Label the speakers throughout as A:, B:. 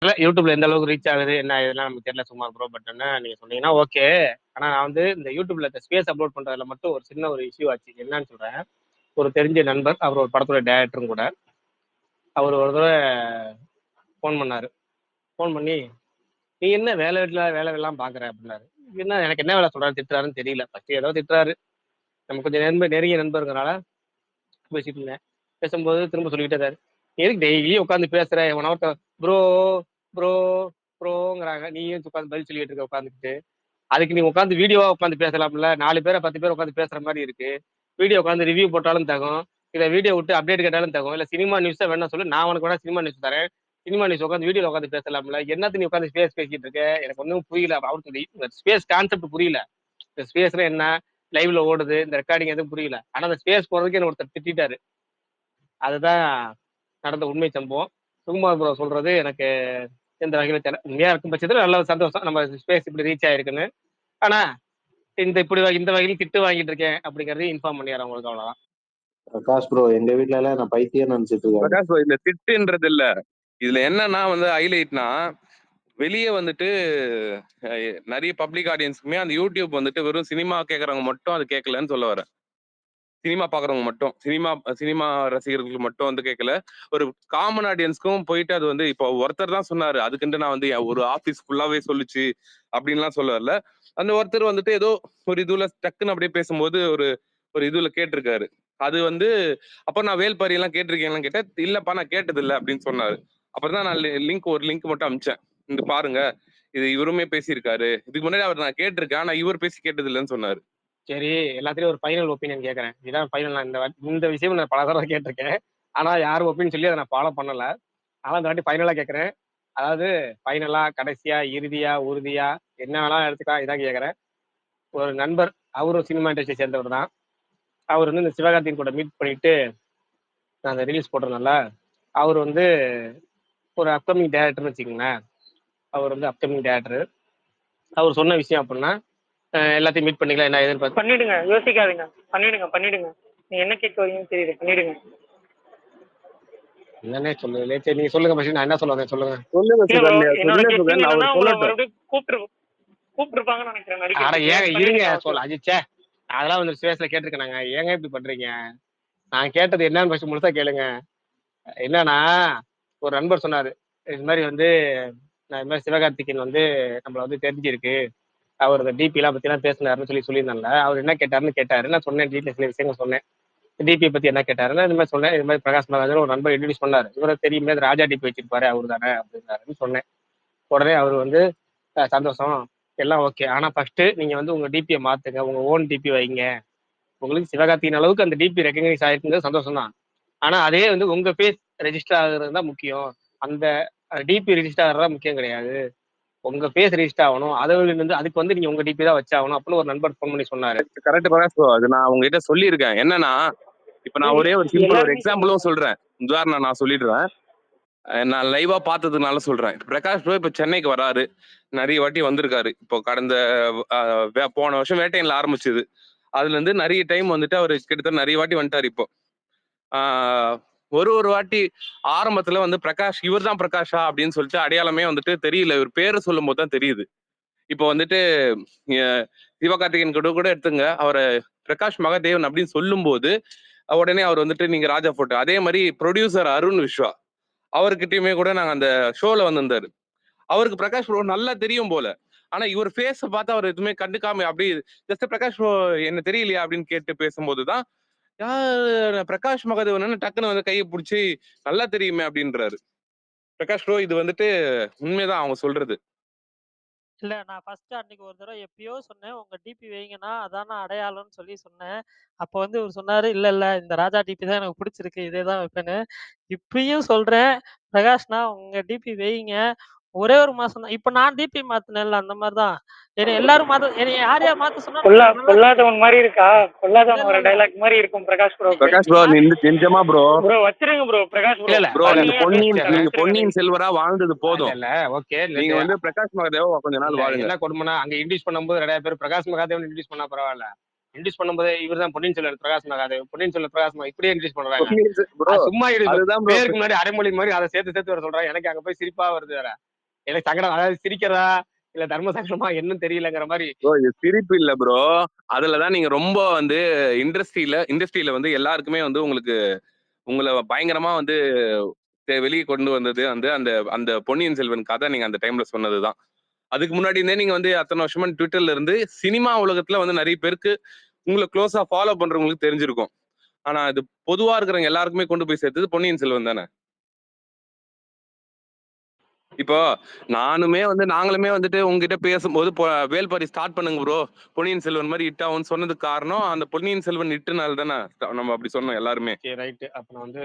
A: யூடியூப்ல எந்த அளவுக்கு ரீச் ஆகுது என்ன இதெல்லாம் நமக்கு தெரியல சும்மா ப்ரோ. பட் என்ன நீங்க சொன்னீங்கன்னா ஓகே. ஆனா நான் வந்து இந்த யூடியூப்ல இந்த ஸ்பேஸ் அப்லோட் பண்றதுல மட்டும் ஒரு சின்ன ஒரு இஷ்யூ ஆச்சு. என்னன்னு சொல்றேன். ஒரு தெரிஞ்ச நண்பர், அவர் ஒரு படத்தோட டைரக்டரும் கூட. அவர் ஒரு தடவை ஃபோன் பண்ணாரு. ஃபோன் பண்ணி, "நீ என்ன வேலை எல்லாம் பாக்குற?" அப்படின்னாரு. என்ன எனக்கு என்ன வேலை சொல்றாரு, திட்டுறாருன்னு தெரியல. ஃபர்ஸ்ட் ஏதோ திட்டுறாரு. நம்ம கொஞ்சம் நெருங்கிய நண்பருங்கனால பேசிட்டு இருந்தேன். பேசும்போது திரும்ப சொல்லிக்கிட்டே இருந்தாரு. "நீ எதுக்கு டெய்லி உட்காந்து பேசுற? எவனா ஒருத்தன் ப்ரோ, ப்ரோ, ப்ரோங்கிறாங்க. நீயும் உட்காந்து பதில் சொல்லிட்டு இருக்க உட்காந்துக்கிட்டு. அதுக்கு நீ உட்காந்து வீடியோவா உட்காந்து பேசலாம்ல. 4 பேரை 10 பேர் உட்காந்து பேசுற மாதிரி இருக்கு. வீடியோ உட்காந்து ரிவ்யூ போட்டாலும் தகும். இதை வீடியோ விட்டு அப்டேட் கேட்டாலும் தகும். இல்ல சினிமா நியூஸ் வேணா சொல்லு. நான் உனக்கு வேணா சினிமா நியூஸ் தரேன். சினிமா நியூஸ் உட்காந்து வீடியோல உட்காந்து பேசலாம்ல. என்னத்து நீ உட்காந்து ஸ்பேஸ் பேசிட்டு இருக்க? எனக்கு ஒன்றும் புரியல." அவர் சொல்லி ஸ்பேஸ் கான்செப்ட் புரியல. இந்த ஸ்பேஸ்ல என்ன லைவ்ல ஓடுது, இந்த ரெக்கார்டிங் எதுவும் புரியல. ஆனா அந்த ஸ்பேஸ் போறதுக்கு என்ன ஒருத்தர் திட்டாரு. அதுதான் நடந்த உண்மை சம்பவம். சுகுமார் ப்ரோ சொல்றது எனக்கு எந்த வகையில தெரியல. உண்மையா இருக்கும் பட்சத்துல நல்ல சந்தோஷம். நம்ம ஸ்பேஸ் இப்படி ரீச் ஆயிருக்குன்னு. ஆனா இந்த வகையில திட்டு வாங்கிட்டு இருக்கேன் அப்படிங்கறதையும் இன்ஃபார்ம் பண்ணிடுறேன் உங்களுக்கு. அவ்வளவுதான்.
B: பிரகாஷ் ப்ரோ, எங்க வீட்ல எல்லாம் நான் பைத்தியம் நினைச்சிட்டு இருக்காங்க.
C: பிரகாஷ் ப்ரோ, இந்த திட்டுன்றது இல்ல. இதுல என்னன்னா வந்து ஹைலைட்னா, வெளியே வந்துட்டு நிறைய பப்ளிக் ஆடியன்ஸ்க்குமே அந்த யூடியூப் வந்துட்டு வெறும் சினிமா கேட்கறவங்க மட்டும் அது கேட்கலன்னு சொல்ல வரேன். சினிமா பாக்குறவங்க மட்டும், சினிமா ரசிகர்களுக்கு மட்டும் வந்து கேட்கல. ஒரு காமன் ஆடியன்ஸ்க்கும் போயிட்டு அது வந்து இப்போ ஒருத்தர் தான் சொன்னாரு. அதுக்குன்ட்டு நான் வந்து ஒரு ஆபீஸ் ஃபுல்லாவே சொல்லுச்சு அப்படின்லாம் சொல்ல வரல. அந்த ஒருத்தர் வந்துட்டு ஏதோ ஒரு இதுல டக்குன்னு அப்படியே பேசும்போது ஒரு ஒரு இதுல கேட்டிருக்காரு. அது வந்து அப்ப நான் வேல்பாரி எல்லாம் கேட்டிருக்கேன் கேட்டேன். இல்லப்பா நான் கேட்டது இல்லை அப்படின்னு சொன்னாரு. அப்புறம் தான் நான் ஒரு லிங்க் மட்டும் அமிச்சேன். இந்த பாருங்க, இது இவருமே பேசியிருக்காரு. இதுக்கு முன்னாடி அவர் நான் கேட்டிருக்கேன், ஆனா இவர் பேசி கேட்டது இல்லைன்னு சொன்னாரு.
A: சரி, எல்லாத்துலயும் ஒரு ஃபைனல் ஒப்பீனியன் கேட்கறேன். இதான் ஃபைனல். நான் இந்த விஷயம் நான் பல தடவை கேட்டிருக்கேன். ஆனா யாரும் ஒப்பீனியன் சொல்லி அதை நான் ஃபாலோ பண்ணல. ஆனா இந்த வாட்டி ஃபைனலா கேட்கறேன். அதாவது ஃபைனலா, கடைசியா, இறுதியா, உறுதியா என்ன வேணாலும் எடுத்துக்கலாம். இதான் கேட்கறேன். ஒரு நண்பர், அவரும் சினிமா இண்டஸ்ட்ரியை சேர்ந்தவர் தான். அவர் வந்து இந்த சிவகார்த்தியின் கூட மீட் பண்ணிட்டு நான் அந்த ரிலீஸ் போட்டிருந்தேன்ல, அவர் வந்து ஒரு அப்கமிங் டேரக்டர்னு வச்சுக்கோங்களேன். அவர் வந்து அப்கமிங் டேரக்டர். அவர் சொன்ன விஷயம் அப்படின்னா, எல்லாத்தையும் மீட் பண்ணிக்கலாம் என்ன எதிர்பார்த்து
D: பண்ணிடுங்க, யோசிக்காதீங்க, பண்ணிடுங்க. நீங்க என்ன கேட்க வரீங்கன்னு தெரியுது, பண்ணிடுங்க.
A: என்னன்னே சொல்லுங்க. சரி நீங்க சொல்லுங்க பசி. நான் என்ன சொல்ல வந்தேன் சொல்லுங்க.
D: என்னோட கெஸ்டிங் என்னன்னா, உங்களை மறுபடியும் கூப்பிட்டுருப்பாங்கன்னு நினைக்கிறேன்.
A: ஆனா ஏங்க இருங்க சொல்ல அஜிச்சே. அதெல்லாம் வந்து ஸ்பேஸ்ல கேட்டிருக்கேனாங்க. ஏங்க இப்படி பண்றீங்க? நான் கேட்டது என்னன்னு ஃபர்ஸ்ட் முழுசா கேளுங்க. என்னன்னா, ஒரு நண்பர் சொன்னாரு, இது மாதிரி வந்து நான் இது மாதிரி சிவகார்த்திகேயன் வந்து நம்மள வந்து தெரிஞ்சிருக்கு. அவர் இந்த டிபி எல்லாம் பத்தி எல்லாம் பேசினாருன்னு சொல்லியிருந்தாங்கல்ல. அவர் என்ன கேட்டாருன்னு கேட்டாரு. நான் சொன்னேன், டீட்டெயில் சில விஷயங்கள் சொன்னேன். டிபி பத்தி என்ன கேட்டாருன்னா இந்த மாதிரி சொன்னேன். இது மாதிரி பிரகாஷ் மகாஜன் ஒரு நண்பர் இன்ட்ரடியூஸ் பண்ணாரு. இவரை தெரியுமே, ராஜா டிபி வச்சிருப்பாரு அவர் தானே அப்படின்னாருன்னு சொன்னேன். உடனே அவர் வந்து சந்தோஷம், எல்லாம் ஓகே. ஆனா ஃபர்ஸ்ட் நீங்க வந்து உங்க டிபியை மாத்துங்க, உங்க ஓன் டிபி வைங்க. உங்களுக்கு சிவகார்த்தியின் அளவுக்கு அந்த டிபி ரெகனைஸ் ஆயிருக்குங்கிறது சந்தோஷம் தான். ஆனா அதே வந்து உங்க பேஸ் ரெஜிஸ்டர் ஆகுறது தான் முக்கியம். அந்த டிபி ரெஜிஸ்டர் ஆகிறதா முக்கியம் கிடையாது. உங்க பேஸ் ரெஜிஸ்டர் ஆகணும். அதுக்கு வந்து நீங்க உங்க டிபி தான் வச்சாகணும் அப்படின்னு ஒரு நண்பர் ஃபோன் பண்ணி சொன்னாரு.
C: கரெக்ட் பிரகாஷ் ப்ரோ, அது நான் உங்ககிட்ட சொல்லியிருக்கேன். என்னன்னா, இப்ப நான் ஒரே ஒரு சிம்பிள் ஒரு எக்ஸாம்பிளும் சொல்றேன். உதாரணம் நான் சொல்லிடுறேன். நான் லைவா பார்த்ததுனால சொல்றேன். பிரகாஷ் ப்ரோ இப்ப சென்னைக்கு வராரு, நிறைய வாட்டி வந்திருக்காரு. இப்போ கடந்த போன வருஷம் வேட்டையன்ல ஆரம்பிச்சது. அதுல இருந்து நிறைய டைம் வந்துட்டு அவரு கிட்டத்தட்ட நிறைய வாட்டி வந்துட்டாரு. இப்போ ஒரு வாட்டி ஆரம்பத்துல வந்து பிரகாஷ் இவர் தான் பிரகாஷா அப்படின்னு சொல்லிட்டு அடையாளமே வந்துட்டு தெரியல. இவர் பேரை சொல்லும் போது தான் தெரியுது. இப்போ வந்துட்டு சிவகார்த்திகேயன் கூட எடுத்துங்க, அவரை பிரகாஷ் மகாதேவன் அப்படின்னு சொல்லும் போது உடனே அவர் வந்துட்டு நீங்க ராஜா போட்டோ. அதே மாதிரி ப்ரொடியூசர் அருண் விஸ்வா, அவர்கிட்டயுமே கூட நாங்க அந்த ஷோல வந்திருந்தாரு. அவருக்கு பிரகாஷ் ப்ரோ நல்லா தெரியும் போல. ஆனா இவர் ஃபேஸ பார்த்து அவர் எதுவுமே கண்டுக்காம அப்படி ஜஸ்ட் பிரகாஷ் ப்ரோ என்ன தெரியலையா அப்படின்னு கேட்டு பேசும்போதுதான், யார் பிரகாஷ் மகாதேவன் டக்குன்னு வந்து கையை பிடிச்சி நல்லா தெரியுமே அப்படின்றாரு. பிரகாஷ் ப்ரோ இது வந்துட்டு உண்மைதான் அவங்க சொல்றது.
D: இல்ல, நான் ஃபர்ஸ்ட் அன்னைக்கு ஒரு தடவை எப்பயோ சொன்னேன், உங்க டிபி வைங்கன்னா அதான அடையாளம்னு சொல்லி சொன்னேன். அப்போ வந்து இவர் சொன்னாரு, இல்ல இந்த ராஜா டிபி தான் எனக்கு பிடிச்சிருக்கு, இதே தான் வைப்பேன்னு. இப்பயும் சொல்றேன், பிரகாஷ்னா உங்க டிபி வைங்க. ஒரே ஒரு மாசம் தான். இப்ப நான் டிபி மாத்தினேன்ல, அந்த மாதிரிதான். எல்லாரும் யார் யார் மாத்த சொன்னா பொல்லாதவன் மாதிரி இருக்கா? பொல்லாதவன் ஒரு டைலாக் மாதிரி இருக்கும் பிரகாஷ் ப்ரோ.
C: பிரகாஷ் ப்ரோ நிஜமா ப்ரோ
D: வச்சிருங்க ப்ரோ. பிரகாஷ்
C: ப்ரோ நீங்க பொன்னியின் செல்வரா வாழ்ந்தது போதும்.
A: இல்ல ஓகே.
C: நீங்க வந்து பிரகாஷ் மகாதேவ் கொஞ்ச நாள் வாழுங்க.
A: என்ன கொடுமைனா, அங்க இன்ட்ரடியூஸ் பண்ணும்போது நிறைய பேர் பிரகாஷ் மகாதேவன் இன்ட்ரடியூஸ் பண்ணா பரவாயில்ல. இன்ட்ரடியூஸ் பண்ணும்போது இவர் தான் பொன்னியின் செல்வன் பிரகாஷ் மகாதேவ், பொன்னியின் செல்வன் பிரகாஷ் இப்படியே இன்ட்ரடியூஸ் பண்றாங்க. சும்மா பேருக்கு முன்னாடி அரைமொழி மாதிரி அதை சேர்த்து வர சொல்றாங்க. எனக்கு அங்க போய் சிரிப்பா வருது வேற. எனக்கு சங்கடம், அதாவது சிரிக்கிறதா இல்ல தர்ம சங்கடமா என்னன்னு தெரியலங்கிற மாதிரி.
C: ப்ரோ இது சிரிப்பு இல்ல ப்ரோ, அதுலதான் நீங்க ரொம்ப வந்து இண்டஸ்ட்ரியில வந்து எல்லாருக்குமே வந்து உங்களை பயங்கரமா வந்து வெளியே கொண்டு வந்தது வந்து அந்த அந்த பொன்னியின் செல்வன் கதை நீங்க அந்த டைம்ல சொன்னதுதான். அதுக்கு முன்னாடி இருந்தே நீங்க வந்து அத்தனை வருஷமா ட்விட்டர்ல இருந்து சினிமா உலகத்துல வந்து நிறைய பேருக்கு உங்களை க்ளோஸா ஃபாலோ பண்றவங்களுக்கு தெரிஞ்சிருக்கும். ஆனா இது பொதுவா இருக்கிறவங்க எல்லாருக்குமே கொண்டு போய் சேர்த்தது பொன்னியின் செல்வன் தானே. இப்போ நாங்களுமே வந்துட்டு உங்ககிட்ட பேசும்போது வேல்பாரி ஸ்டார்ட் பண்ணுங்க ப்ரோ, பொன்னியின் செல்வன் மாதிரி ஹிட் ஆகும்னு சொன்னதுக்கு காரணம் அந்த பொன்னியின் செல்வன் ஹிட்னால தானே நம்ம அப்படி சொன்னோம் எல்லாருமே.
A: சரி ரைட்டு. அப்ப நான் வந்து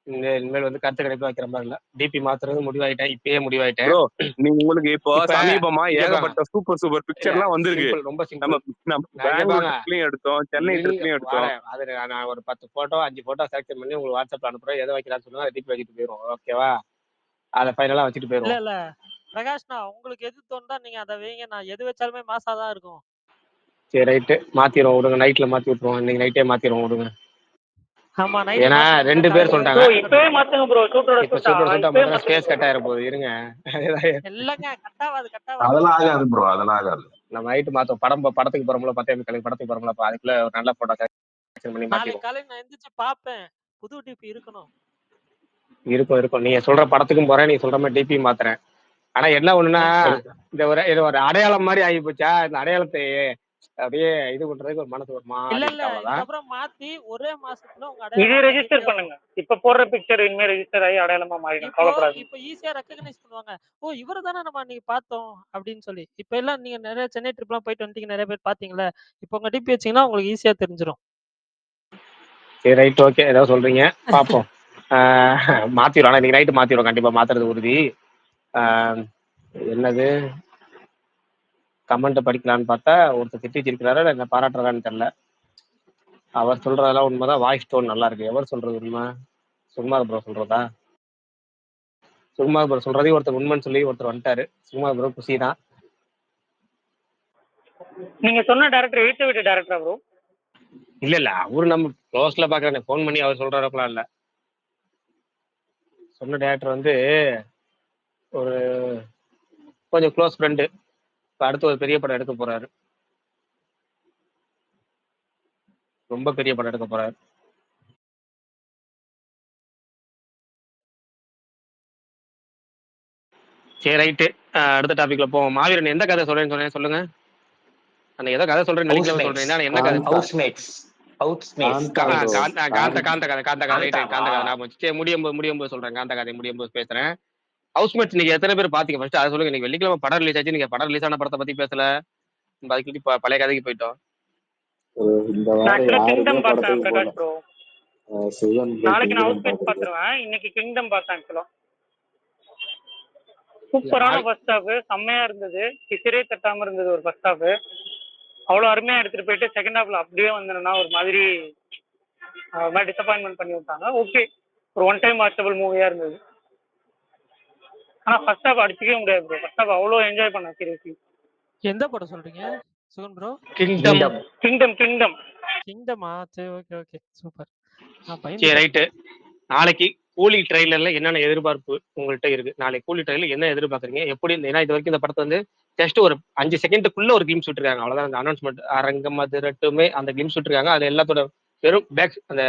A: இனிமேல் வந்து கருத்து கணிப்பு வைக்கிற மாதிரி இல்ல, டிபி மாத்துறது முடிவாயிட்டேன், இப்பயே முடிவாயிட்டேன்.
C: ப்ரோ நீங்க உங்களுக்கு இப்போ
A: இப்ப
C: சமீபமா
A: இங்க பாருங்க,
C: ஏகப்பட்ட சூப்பர் பிக்சர் எல்லாம் வந்திருக்கு.
A: சிம்பிள், ரொம்ப
C: நம்ம
A: சிம்பிள்.
C: நம்ம
A: நான் இங்க
C: பெங்களூர்
A: பாருங்க,
C: ட்ரிப்லயும் எடுத்தோம், சென்னை ட்ரிப்லயும் எடுத்தோம்.
A: வரேன். அது நான் ஒரு 10 போட்டோ 5 போட்டோ செலக்ட் பண்ணி உங்களுக்கு வாட்ஸ்அப்ல அனுப்புறேன். எதை வைக்கலாம்னு சொல்லுங்க, அதை டிபி வச்சுட்டு போயிடும். ஓகேவா? அதை ஃபைனலா வச்சுட்டு
D: இல்ல
A: போயிடுவோம்.
D: இல்ல பிரகாஷ்ண்ணா, உங்களுக்கு எது தோணுதோ நீங்க அதை வைங்க. நான் எது வச்சாலுமே மாசா தான் இருக்கும்.
A: சரி ரைட்டு, மாத்திடுவோம் விடுங்க. நைட்ல மாத்தி விட்டுருவோம், இன்னைக்கு நைட்டே மாத்திடுவோம் விடுங்க.
D: ஆமா, நைட்டு
A: ஏன்னா
D: மாத்திடுங்க.
A: 2 பேர்
D: காலையில
A: சொல்லிட்டாங்க.
E: இப்பவே மாத்துங்க ப்ரோ, சூட்டோட
A: இப்ப
E: சூட்டா
A: சொல்லிட்டா
E: இப்பவே
A: மட்டும்
E: மாத்துங்க
A: ஸ்பேஸ்
E: bro.
A: கட் ஆயிர போகுது, இருங்க.
D: இல்லங்க, கட்டாவாது கட்டாவாது.
B: அதெல்லாம் ஆகாது ப்ரோ, அதெல்லாம் ஆகாது.
A: நம்ம நைட்டு மாத்தோம். படத்துக்கு போறோம்ல, 10 படத்துக்கு போறோம்ல, அதுக்குள்ள ஒரு நல்ல போட்டோ செலக்ஷன் பண்ணி
D: நாளைக்கு
A: மாத்திடுவோம்.
D: காலையில நான் எந்திரிச்சு பாப்பேன், புது டிபி இருக்கணும்.
A: இருக்கும். நீங்க சொல்ற படத்துக்கும் போறேன், நீங்க சொல்ற மாதிரி டிபி மாத்துறேன். ஆனா என்ன ஒண்ணுன்னா, இது ஒரு அடையாளம் மாதிரி ஆகி போச்சா, இந்த அடையாளத்தை அப்படியே இது பண்றதுக்கு ஒரு மனசு ஒரு
D: இல்ல
A: மாதிரி
D: இல்ல
A: இருக்கு, அவ்வளவுதான்.
D: இதுக்கப்புறம் மாத்தி ஒரே மாசத்துல உங்க
E: இது
D: அடையாளம்
E: ரெஜிஸ்டர் பண்ணுங்க. இப்ப போடுற பிக்சர் இனிமே ரெஜிஸ்டர் ஆகி அடையாளமா மாறிடும்,
D: இப்போ
E: கவலைப்படாதீங்க.
D: இப்போ ஈஸியா ரெக்கக்னைஸ் பண்ணுவாங்க. ஓ, இவரை தானே நம்ம அன்னைக்கு பார்த்தோம் அப்படின்னு சொல்லி. இப்ப எல்லாம் நீங்க நிறைய சென்னை ட்ரிப் எல்லாம் போயிட்டு வந்துட்டீங்க, நிறைய பேர் பாத்தீங்களா. இப்போ உங்க டிபி வச்சீங்கன்னா உங்களுக்கு ஈஸியா தெரிஞ்சிடும்.
A: சரி ரைட், ஓகே, ஏதோ சொல்றீங்க, பார்ப்போம். மாத்திடுவோம், ஆனா இன்னைக்கு நைட்டு மாத்திடுவோம், கண்டிப்பா மாத்துறது உறுதி. என்னது கமெண்ட் படிக்கலான்னு பார்த்தா ஒருத்தர் திட்டி வச்சிருக்கிறாரு, என்ன பாராட்டுறான்னு தெரியல. அவர் சொல்றதெல்லாம் உண்மைதான், வாய்ஸ் டோன் நல்லா இருக்கு. எவர் சொல்றது உண்மை? சுகுமார் ப்ரோ சொல்றதா? சுகுமார் ப்ரோ சொல்றதையும் ஒருத்தர் உண்மைன்னு சொல்லி ஒருத்தர் வந்துட்டாரு. சுகுமார் ப்ரோ குஷி தான்.
E: நீங்க சொன்ன டேரக்டர் எழுத்து வீட்டு டேரக்டரா ப்ரோ?
A: இல்ல அவரு நம்ம க்ளோஸ்ல பாக்குறேன், ஃபோன் பண்ணி அவர் சொல்றப்பலாம் இல்ல. சொன்ன டேரக்டர் வந்து ஒரு கொஞ்சம் க்ளோஸ் ஃப்ரெண்டு. இப்போ அடுத்து ஒரு பெரிய படம் எடுக்க போறாரு, ரொம்ப பெரிய படம் எடுக்க போறாரு. சரி ரைட்டு, அடுத்த டாபிக்ல போவோம். மாவீரன் எந்த கதை சொல்றேன்னு சொல்லுங்க. அந்த ஏதோ கதை சொல்றேன்னு நினைக்கிறேன், சொல்றேன். என்ன கதை? காந்த கதை ரைட், காந்த கதை ஞாபகம். சரி, முடியும் போது சொல்றேன், காந்த கதை முடியும் போது பேசுறேன். ஹவுஸ்மேட்ஸ் நீங்க எத்தனை பேர் பாத்தீங்க ஃபர்ஸ்ட் அதை சொல்லுங்க. நீங்க வெள்ளிக்கிழமை படம் ரிலீஸ் ஆச்சு, நீங்க படம் ரிலீஸ் ஆன படத்தை பத்தி பேசல, அதுக்கு பழைய கதைக்கு போயிட்டோம்.
B: இந்த வாரம் யாருமே
E: கிங்டம் பார்த்தேன்
B: படத்துக்கு போல.
E: பிரகாஷ் ப்ரோ.
B: சிவன்
E: நாளைக்கு நான் ஹவுஸ்மேட்ஸ் பாத்துருவேன். இன்னைக்கு கிங்டம் பார்த்தேன். ஆக்சுவலா சூப்பரான ஃபர்ஸ்ட் ஹாஃப், செம்மையா இருந்தது. கிசிரே தட்டாம இருந்தது ஒரு ஃபர்ஸ்ட் ஹாஃப். அவ்வளவு அருமையா எடுத்துட்டு போயிட்டு செகண்ட் ஹாஃப்ல அப்படியே வந்தேன்னா ஒரு மாதிரி டிசப்பாயின்மெண்ட் பண்ணி விட்டாங்க. ஓகே, ஒரு ஒன் டைம் வாட்சபிள் மூவியா இருந்தது. ஆனா ஃபர்ஸ்ட் ஹாஃப் அடிச்சுக்கவே முடியாது ப்ரோ. ஃபர்ஸ்ட் ஹாஃப் அவ்வளோ என்ஜாய் பண்ணேன் சீரியஸ்லி.
D: எந்த படம் சொல்றீங்க சுகன் ப்ரோ?
E: கிங்டம்.
D: கிங்டமா? சரி, ஓகே ஓகே, சூப்பர்.
A: சரி ரைட்டு, நாளைக்கு கூலி ட்ரெயிலர்ல என்னென்ன எதிர்பார்ப்பு உங்கள்கிட்ட இருக்கு? நாளைக்கு கூலி ட்ரெயிலர் என்ன எதிர்பார்க்குறீங்க? எப்படி? ஏன்னா இது வரைக்கும் இந்த படத்தை வந்து ஜஸ்ட் ஒரு 5 செகண்டுக்குள்ள ஒரு கிளிம்ஸ் விட்டுருக்காங்க, அவ்வளவுதான். அந்த அனௌன்ஸ்மெண்ட் அரங்கம் அதிரட்டுமே அந்த கிளிம்ஸ் விட்டுருக்காங்க. அதுல எல்லாத்தோட வெறும் பேக் அந்த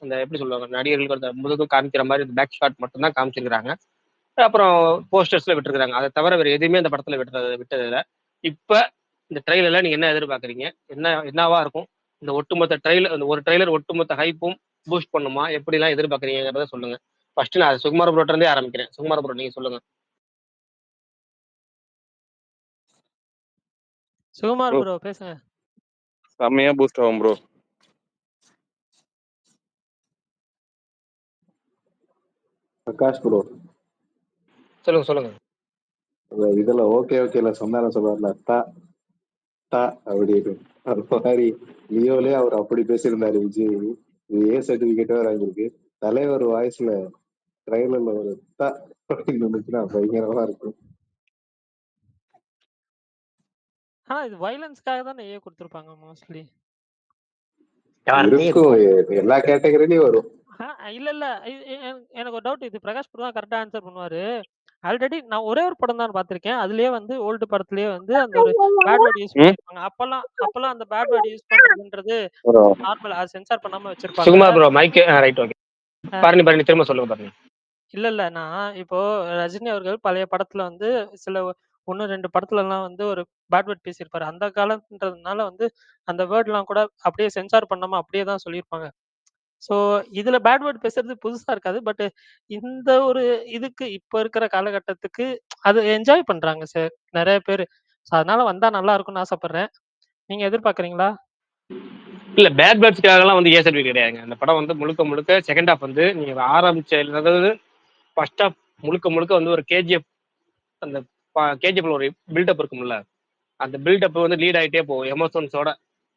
A: அந்த எப்படி சொல்லுவாங்க, நடிகர்களுக்கு அந்த முதுகு காமிக்கிற மாதிரி இந்த பேக் ஷாட் மட்டும் தான் காமிச்சிருக்காங்க. அப்புறம் போஸ்டர்ஸ்ல விட்டுருக்காங்க. அதை தவிர வேற எதுவுமே இந்த படத்துல விட்டதில்ல. இப்ப இந்த ட்ரெயிலர்ல நீங்க என்ன எதிர்பார்க்குறீங்க? என்னவா இருக்கும் இந்த ஒட்டுமொத்த ட்ரெயிலர்? அந்த ஒரு ட்ரெயிலர் ஒட்டுமொத்த ஹைப்பும் பூஸ்ட் பண்ணுமா? எப்படிலாம் எதிர்பார்க்குறீங்கிறத சொல்லுங்க. ஃபர்ஸ்ட் நான் சுகுமார் ப்ரோட்ட இருந்தே ஆரம்பிக்கிறேன். சுகுமார் ப்ரோ நீங்க சொல்லுங்க.
D: சுகுமார் ப்ரோ பேசுங்க.
C: செம்மையா பூஸ்ட் ஆகும் ப்ரோ.
B: பிரகாஷ் ப்ரோ
A: சொல்லுங்க.
B: இதுல ஓகேல சொன்னார சொல்லுவார்ல, தா அப்படின்னு. அது மாதிரி லியோலே அவர் அப்படி பேசியிருந்தாரு விஜய். இது ஏ சர்டிபிகேட்டா வாங்கியிருக்கு. தலைவர் வாய்ஸ்ல ட்ரெயிலர்ல ஒரு தா அப்படின்னு இருந்துச்சுன்னா பயங்கரமா இருக்கும்.
D: ஆனா இது வயலன்ஸ்க்காக தானே ஏ கொடுத்துருப்பாங்க மோஸ்ட்லி.
B: இருக்கும், எல்லா கேட்டகரிலையும் வரும்.
D: இல்ல எனக்கு ஒரு டவுட். இது பிரகாஷ் ப்ரோ தான் கரெக்டா ஆன்சர் பண்ணுவாரு. ஆல்ரெடி நான் ஒரே ஒரு படம் தான் பார்த்திருக்கேன். அதிலேயே வந்து ஓல்டு படத்திலேயே வந்து அந்த ஒரு பேட் வேர்ட் யூஸ்
C: ம்
D: பண்ணியிருப்பாங்க. அப்பல்லாம் அந்த பேட் வேர்ட் யூஸ் பண்றதுன்றது
C: bro.
D: நார்மல். அது சென்சார் பண்ணாம வச்சிருப்பாங்க.
A: Sukumar bro mic right okay.
D: அ
A: பரணி திரும்ப சொல்லுங்க பரணி.
D: இல்ல. நான் இப்போ ரஜினி அவர்கள் பழைய படத்துல வந்து சில 1, 2 படத்துலலாம் வந்து ஒரு பேட் வேர்ட் பேசியிருப்பாரு. அந்த காலம்ன்றதுனால வந்து அந்த வேர்ட்லாம் கூட அப்படியே சென்சார் பண்ணாம அப்படியே தான் சொல்லியிருப்பாங்க. ஸோ இதுல பேட் வேர்ட் பேசுறது புதுசா இருக்காது. பட் இந்த ஒரு இதுக்கு இப்ப இருக்கிற காலகட்டத்துக்கு அது என்ஜாய் பண்றாங்க நெறைய பேரு. ஸோ அதனால வந்தா நல்லா இருக்கும்னு ஆசைப்படுறேன். நீங்க எதிர்பார்க்கிறீங்களா?
A: இல்ல பேட் பேட்ஸ்க்காகலாம் வந்து ஏ சர்டிஃபிகேட் கிடையாதுங்க. அந்த படம் வந்து முழுக்க முழுக்க செகண்ட் ஹாஃப் வந்து நீங்க ஆரம்பிச்ச அதாவது ஃபர்ஸ்ட் ஹாஃப் முழுக்க முழுக்க வந்து ஒரு கேஜிஎஃப் அந்த கேஜிஎஃப்ல ஒரு பில்டப் இருக்கும்ல, அந்த பில்டப் வந்து லீட் ஆயிட்டே போகும் எமோஷன்ஸோட.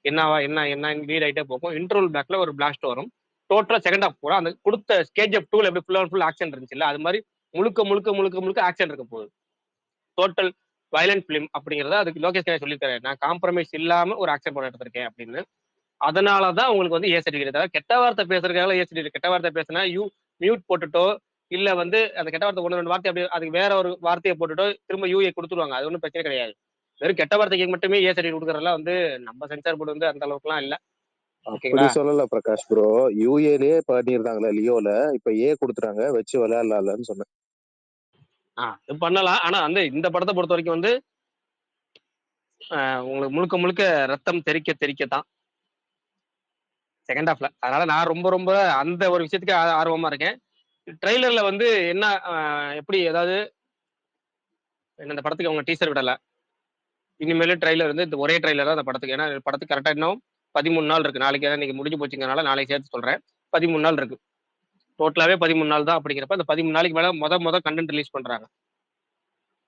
A: என்னவா என்ன என்ன லீட் ஆயிட்டே போகும். இன்டர்வல் பேக்ல ஒரு பிளாஸ்ட் வரும். டோட்டலா செகண்ட் ஹாஃப் பூரா அந்த குடுத்த கேஜிஎஃப் 2ல எப்படி ஃபுல் அண்ட் ஃபுல் ஆக்ஷன் இருந்துச்சுல்ல, அது மாரி முழுக்க முழுக்க முழுக்க முழுக்க ஆக்ஷன் இருக்க போகுது. டோட்டல் வயலன்ட் ஃபிலிம் அப்படிங்கிறத அதுக்கு லோகேஷ் கனகராஜ் சொல்லியிருக்காரு. நான் காம்ப்ரமைஸ் இல்லாம ஒரு ஆக்ஷன் படம் எடுத்திருக்கேன் அப்படின்னு. அதனால தான் உங்களுக்கு வந்து ஏ சர்டிஃபிகேட். அதாவது கெட்ட வார்த்தை பேசுறதுக்காக ஏ சர்டிஃபிகேட். கெட்ட வார்த்தை பேசினா மியூட் போட்டுட்டோ, இல்ல வந்து அந்த கெட்ட வார்த்தை 1, 2 வார்த்தை அப்படியே அதுக்கு வேற ஒரு வார்த்தையை போட்டுட்டோ திரும்ப யூஏ குடுத்துருவாங்க. அது ஒண்ணும் பிரச்சனை கிடையாது. வெறும் கெட்ட வார்த்தைக்கு மட்டுமே ஏ சர்டிஃபிகேட் குடுக்கறதெல்லாம் வந்து நம்ம சென்சார் போர்டு வந்து அந்த அளவுக்குலாம் இல்ல.
B: அப்படி
A: ஓகேங்களா?
B: சொல்லல பிரகாஷ் ப்ரோ. யூஏலயே பண்ணியிருந்தாங்களே லியோல, இப்ப ஏ கொடுத்துட்டாங்க, வச்சு விளையாடலாம்னு சொன்னேன்.
A: இது பண்ணலாம். ஆனா வந்து இந்த படத்தை பொறுத்த வரைக்கும் வந்து உங்களுக்கு முழுக்க முழுக்க ரத்தம் தெறிக்க தெறிக்கத்தான் செகண்ட் ஹாஃப்ல. அதனால நான் ரொம்ப ரொம்ப அந்த ஒரு விஷயத்துக்கு ஆர்வமா இருக்கேன். ட்ரெய்லர்ல வந்து என்ன எப்படி ஏதாவது இந்த படத்துக்கு அவங்க டீசர் விடல. இனிமேலு ட்ரெய்லர் வந்து இந்த ஒரே ட்ரெய்லர் தான் அந்த படத்துக்கு. ஏன்னா படத்துக்கு கரெக்டா இன்னும் 13 நாள் இருக்கு. நாளைக்கு இன்னைக்கு முடிஞ்சு போச்சுங்கறனால நாளைக்கு சேர்த்து சொல்றேன். 13 நாள் இருக்கு. டோட்டலாவே 13 நாள் தான் அப்படிங்கிறப்ப அந்த 13 நாளைக்கு மேல மொத கண்டென்ட் ரிலீஸ் பண்றாங்க.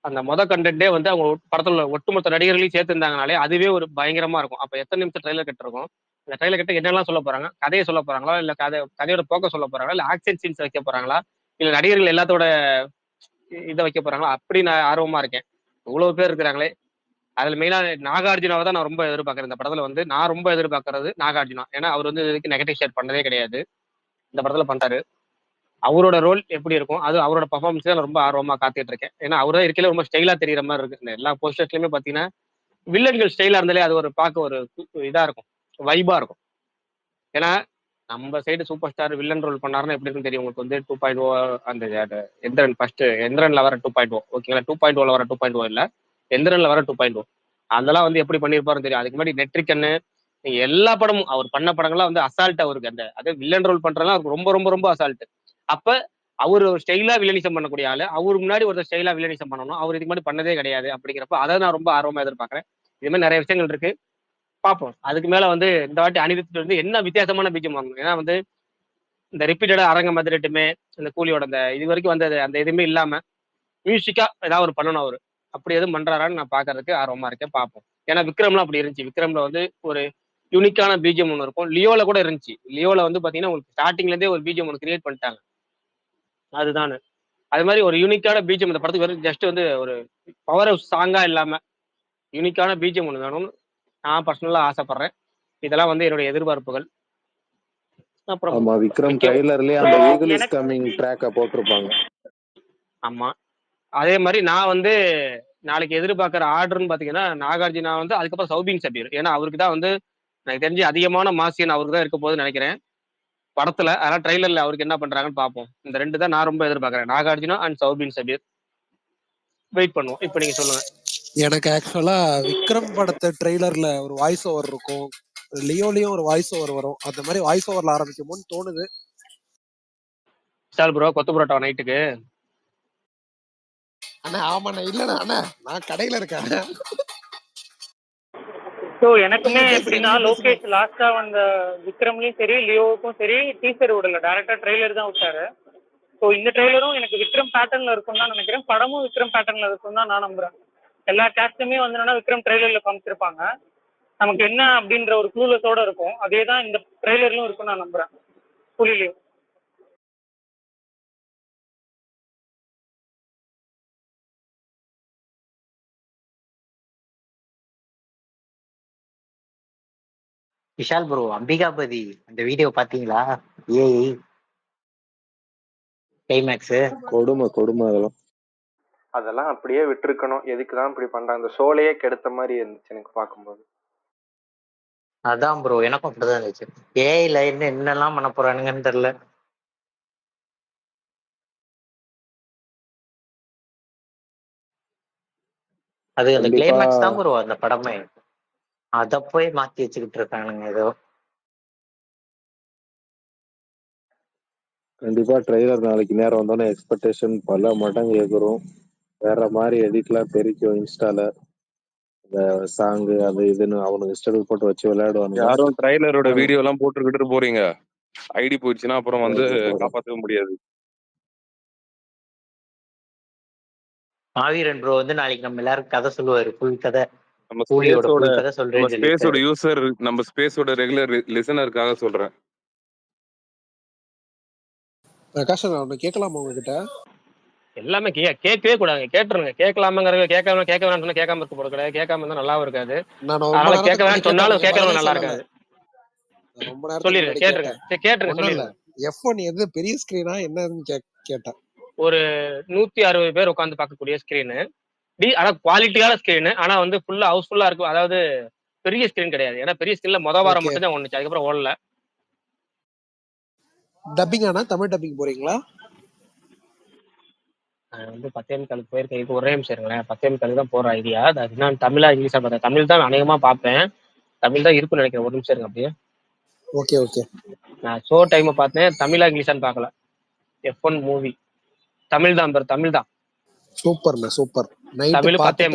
A: அந்த கண்டென்ட்டே வந்து அவங்க படத்துல உள்ள ஒட்டுமொத்த நடிகர்களையும் சேர்த்திருந்தாங்கனாலே அதுவே ஒரு பயங்கரமா இருக்கும். அப்ப எத்தனை நிமிஷம் ட்ரெய்லர் கட் இருக்கும்? இந்த ட்ரெய்லர் கட் என்னெல்லாம் சொல்ல போறாங்க? கதையை சொல்ல போறாங்களா? இல்ல கதையோட போக்க சொல்ல போறாங்களா? இல்ல ஆக்ஷன் சீன்ஸ் வைக்க போறாங்களா? இல்ல நடிகர்கள் எல்லாத்தோட இத வைக்க போறாங்களா? அப்படி நான் ஆர்வமா இருக்கேன். இவ்வளவு பேர் இருக்கிறாங்களே. அதுல மெயினா நாகார்ஜுனாவை தான் நான் ரொம்ப எதிர்பார்க்கிறேன். இந்த படத்துல வந்து நான் ரொம்ப எதிர்பார்க்கறது நாகார்ஜுனா. ஏன்னா அவர் வந்து இதுக்கு நெகட்டிவ் ஷேர் பண்ணதே கிடையாது. இந்த படத்துல பண்றாரு. அவரோட ரோல் எப்படி இருக்கும்? அது அவரோட பெர்ஃபார்மன்ஸ் தான் நான் ரொம்ப ஆர்வமா காத்துட்டு இருக்கேன். ஏன்னா அவர் தான் இருக்கல ரொம்ப ஸ்டைலா தெரியுற மாதிரி இருக்கு. இந்த எல்லா போஸ்டர்ஸ்லயுமே பாத்தீங்கன்னா வில்லன்கள் ஸ்டைலா இருந்தாலே அது ஒரு பார்க்க ஒரு இதா இருக்கும். வைபா இருக்கும். ஏன்னா நம்ம side super star villain role பண்ணாருன்னா எப்படி இருக்குன்னு தெரியும். உங்களுக்கு வந்து 2.0 அந்த எந்திரன் ஃபர்ஸ்ட் எந்திரன்ல வர 2.0 ஓகேங்களா? 2.0ல வர 2.0 இல்ல. எந்திரன்ல வர 2.0 அதெல்லாம் வந்து எப்படி பண்ணியிருப்பாருன்னு தெரியும். அதுக்கு முன்னாடி நெட்ரிக்கன்னு எல்லா படமும் அவர் பண்ண படங்கள்லாம் வந்து அசால்ட் அவருக்கு அந்த அதே வில்லன் ரோல் பண்றதுலாம் அவருக்கு ரொம்ப ரொம்ப ரொம்ப அசால்ட். அப்ப அவர் ஒரு ஸ்டைலா வில்லனிசம் பண்ணக்கூடிய ஆளு. அவருக்கு முன்னாடி ஒரு ஸ்டைலா வில்லனிசம் பண்ணணும். அவர் இதுக்கு முன்னாடி பண்ணதே கிடையாது. அப்படிங்கிறப்ப அதை நான் ரொம்ப ஆர்வமா எதிர்பார்க்கிறேன். இது மாதிரி நிறைய விஷயங்கள் இருக்கு. பார்ப்போம். அதுக்கு மேல வந்து இந்த வாட்டி அனிருத் வந்து என்ன வித்தியாசமான பீஜம் வாங்கணும். ஏன்னா வந்து இந்த ரிப்பீட்டடா அரங்கம் வந்துட்டுமே இந்த கூலியோட அந்த இது வரைக்கும் வந்தது அந்த எதுவுமே இல்லாம மியூசிக்கா ஏதாவது ஒரு பண்ணணும் அவரு. அப்படி எதுவும் பண்றாரான்னு நான் பாக்குறதுக்கு ஆர்வமா இருக்கேன். பார்ப்போம். ஏன்னா விக்ரம்லாம் அப்படி இருந்துச்சு. விக்ரம்ல வந்து ஒரு யூனிக்கான பிஜிஎம் ஒன்று இருக்கும். லியோல கூட இருந்துச்சு. லியோல வந்து பாத்தீங்கன்னா உங்களுக்கு ஸ்டார்டிங்ல இருந்தே ஒரு பிஜிஎம் ஒன்று கிரியேட் பண்ணிட்டாங்க. அதுதான் அது மாதிரி ஒரு யூனிக்கான பிஜிஎம் இந்த படத்துக்கு வரும். ஜஸ்ட் வந்து ஒரு பவர் ஹவுஸ் சாங்கா இல்லாம யூனிக்கான பிஜிஎம் ஒன்று வேணும்னு நான் பர்சனலா ஆசைப்படுறேன். இதெல்லாம் வந்து என்னுடைய எதிர்பார்ப்புகள். அப்புறம்
B: ஆமா, விக்ரம்
A: முக்கியம்
B: ட்ரைலர்லயே அந்த ஈகிள் இஸ்
E: எனக்கு
B: கமிங் ட்ராக்க போட்டிருப்பாங்க.
A: ஆமா. அதே மாதிரி நான் வந்து நாளைக்கு எதிர்பார்க்குற ஆர்டர்னு பாத்தீங்கன்னா நாகார்ஜுனா வந்து அதுக்கப்புறம் சௌபின் சபீர். ஏன்னா அவருக்கு தான் வந்து எனக்கு தெரிஞ்சு அதிகமான மாசியன் அவருக்கு தான் இருக்க போகுதுன்னு நினைக்கிறேன் படத்துல. அதனால ட்ரைலர்ல அவருக்கு என்ன பண்றாங்கன்னு பார்ப்போம். இந்த 2 தான் நான் ரொம்ப எதிர்பார்க்கிறேன். நாகார்ஜுனா அண்ட் சௌபின் சபீர். வெயிட் பண்ணுவோம். இப்போ நீங்க சொல்லுங்க.
F: எனக்கு ஆக்சுவலா விக்ரம் படத்தை ட்ரெய்லர்ல ஒரு வாய்ஸ் ஓவர் இருக்கும், லியோலயும் ஒரு வாய்ஸ் ஓவர் வரும். அந்த மாதிரி வாய்ஸ் ஓவர்ல ஆரம்பிக்குமோன்னு தோணுது.
A: சார் ப்ரோ கொத்து புரோட்டா நைட்டுக்கு
F: அண்ணா ஆமாண்ணா, இல்லண்ணா அண்ணா நான் கடையில இருக்கேன்.
E: ஸோ எனக்குமே
F: நீங்க பேசுங்க,
E: எப்படின்னா
F: நீங்க பேசுங்க.
E: லோகேஷ் லாஸ்டா வந்த விக்ரம்லயும் சரி லியோவுக்கும் சரி டீசர் விடல, டைரக்டா ட்ரெய்லர் தான் விட்டாரு. ஸோ இந்த ட்ரெய்லரும் எனக்கு விக்ரம் பேட்டர்ன்ல இருக்கும் தான் நினைக்கிறேன். படமும் விக்ரம் பேட்டர்ன்ல இருக்கும் தான் நான் நம்புறேன். எல்லா கேஸ்டுமே வந்து என்னன்னா விக்ரம் ட்ரெய்லர்ல காமிச்சிருப்பாங்க. நமக்கு என்ன அப்படின்ற ஒரு க்ளூலெஸோட இருக்கும். அதே தான் இந்த ட்ரெய்லர்லயும் இருக்கும் நான் நம்புறேன். புலிலையும்.
G: விஷால் ப்ரோ, அம்பிகாபதி அந்த வீடியோ பாத்தீங்களா? ஏஐ கிளைமேக்ஸ்
B: கொடுமை அதெல்லாம்.
H: அதெல்லாம் அப்படியே விட்டுருக்கணும். எதுக்கு தான் இப்படி பண்றாங்க? இந்த ஷோலயே கெடுத்த மாதிரி இருந்துச்சு எனக்கு பார்க்கும்போது.
G: அதான் ப்ரோ, எனக்கும் அப்படிதான் இருந்துச்சு. ஏஐல என்னெல்லாம் பண்ண போறானுங்கன்னு தெரியல. அது அந்த
B: கண்டிப்பா
G: கிளைமேக்ஸ் தான் ப்ரோ அந்த படமே. அத போய் மாத்தி வச்சுக்கிட்டு இருக்கானுங்க ஏதோ.
B: கண்டிப்பா ட்ரெய்லர் நாளைக்கு நேரம் வந்தோடனே எக்ஸ்பெக்டேஷன் பல மடங்கு எகுரும். வேற மாதிரி எடிட்லாம் தெரிக்கும் இன்ஸ்டால. இந்த சாங்கு அது இதுன்னு அவனுக்கு இஷ்டத்துக்கு போட்டு வச்சு விளையாடுவானுங்க.
C: யாரும் ட்ரைலரோட
B: ஆனா,
C: வீடியோ எல்லாம் போட்டுக்கிட்டு போறீங்க. ஐடி போயிடுச்சுன்னா அப்புறம் வந்து
B: போறோம்.
C: காப்பாற்றவே முடியாது.
G: மாவீரன் ப்ரோ வந்து நாளைக்கு நம்ம எல்லாருக்கும் கதை சொல்லுவாரு, ஃபுல் கதை.
C: நம்ம
G: கூலியோட
C: ஸ்பேஸோட
G: ஃபுல் கதை
C: நம்ம
G: சொல்றேன்னு
C: ஸ்பேஸோட
G: சொல்லியிருக்காரு.
C: யூசர் நம்ம ஸ்பேஸோட ரெகுலர் லிசனருக்காக சொல்றேன்.
F: பிரகாஷ் நான் ஒண்ணு கேட்கலாமா உங்ககிட்ட?
A: எல்லாமே கேட்கவே கூடாது, கேட்டுருங்க. கேட்கலாமங்கிறது கேட்காம கேட்க வேணாம்னு சொன்னா கேட்காம இருக்க போறது கிடையாது, கேட்காம இருந்தா நல்லாவும் இருக்காது.
F: நான் ரொம்ப
A: அதனால கேட்க
F: நேரத்துக்கு முன்னாடி
A: வேணாம்னு
F: கேட்டேன்,
A: சொன்னாலும்
F: நீங்க பதிலே
A: கேட்கறவங்க நல்லா
F: சொல்லல.
A: இருக்காது.
F: நான் ரொம்ப நேரத்துக்கு
A: சொல்லிருங்க,
F: முன்னாடி
A: கேட்டுருங்க.
F: கேட்டேன்.
A: சரி கேட்டுருங்க,
F: ஒண்ணும் இல்ல,
A: சொல்லிருங்க.
F: F1 எது பெரிய ஸ்கிரீனா என்னன்னு கேட்டேன்.
A: ஒரு 160 பேர் உட்காந்து பார்க்கக்கூடிய ஸ்கிரீனு, ஆனா குவாலிட்டியான ஸ்கிரீனு. ஆனா வந்து ஃபுல்லா ஹவுஸ்ஃபுல்லா இருக்கும். அதாவது பெரிய ஸ்கிரீன் கிடையாது. ஏன்னா பெரிய ஸ்கிரீன்ல வாரம்
F: ஓகே.
A: மட்டும் தான் ஓடுனுச்சு, அதுக்கப்புறம் ஓடல.
F: டப்பிங் ஆனா தமிழ் டப்பிங் போறீங்களா?
A: வந்து 10 போயிருக்கேன். இது ஒரே நிமிஷம் இருங்களேன். 10 தான் போற ஐடியா. அது நான் தமிழா இங்கிலீஷா பார்த்தேன். தமிழ் தான் அநேகமா பார்ப்பேன். தமிழ் தான் இருக்குன்னு நினைக்கிறேன். ஒரு நிமிஷம் இருங்க அப்படியே.
F: Okay okay.
A: நான் ஷோ டைம் பார்த்தேன். தமிழா இங்கிலீஷான்னு பார்க்கல. F1 மூவி தமிழ் தான் ப்ரோ, தமிழ் தான்.
F: சூப்பர்ண்ணா சூப்பர். நைட்டு
A: தமிழ் 10